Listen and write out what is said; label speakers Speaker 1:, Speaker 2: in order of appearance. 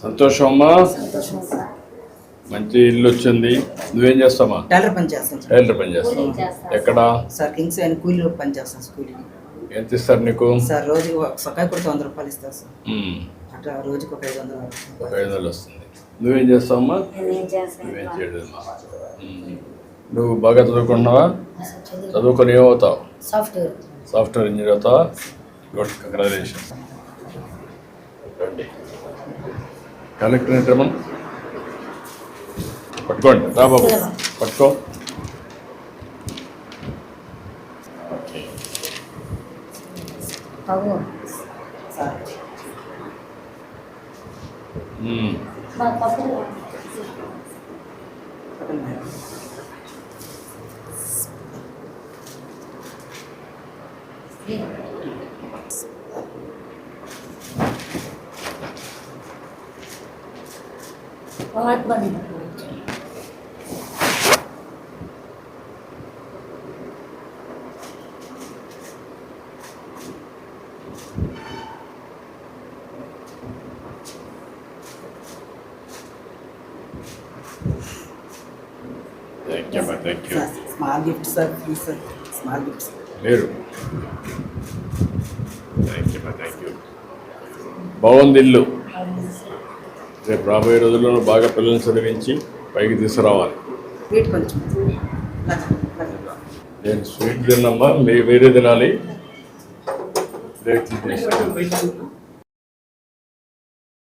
Speaker 1: సంతోషం అమ్మా. మంచి ఇల్లు వచ్చింది. నువ్వేం చేస్తావా?
Speaker 2: టైలర్ పని చేస్తాను.
Speaker 1: టైలర్ పని చేస్తావు. ఎక్కడ
Speaker 2: సార్? కింగ్స్ అండ్ కూలీలో పని చేస్తాను. స్కూల్కి
Speaker 1: ఎంత ఇస్తారు నీకు?
Speaker 2: సార్ రోజుకి సొక్కాయ కూడా 100 రూపాయలు ఇస్తారు సార్. అట్లా రోజుకి ఒక 500
Speaker 1: వస్తుంది. నువ్వేం చేస్తావమ్మా? నువ్వేం చేయలేదు. నువ్వు బాగా చదువుకున్నావా? చదువుకొని ఏమవుతావు? సాఫ్ట్వేర్ ఇంజనీర్ అవుతావా? Good, congratulations. కలెక్టర్ ఏంటమ్మా? పట్టుకోండి, రా బాబు పట్టుకో.
Speaker 3: बहुत बड़ी
Speaker 1: Thank you.
Speaker 2: Small gifts, sir. Please, sir. Small gifts.
Speaker 1: Leru. Thank you. బాగుంది ఇల్లు. రేపు రాబోయే రోజుల్లో బాగా పిల్లల్ని చదివించి పైకి తీసుకురావాలి. నేను స్వీట్ తిన్నమ్మా, వేరే తినాలి.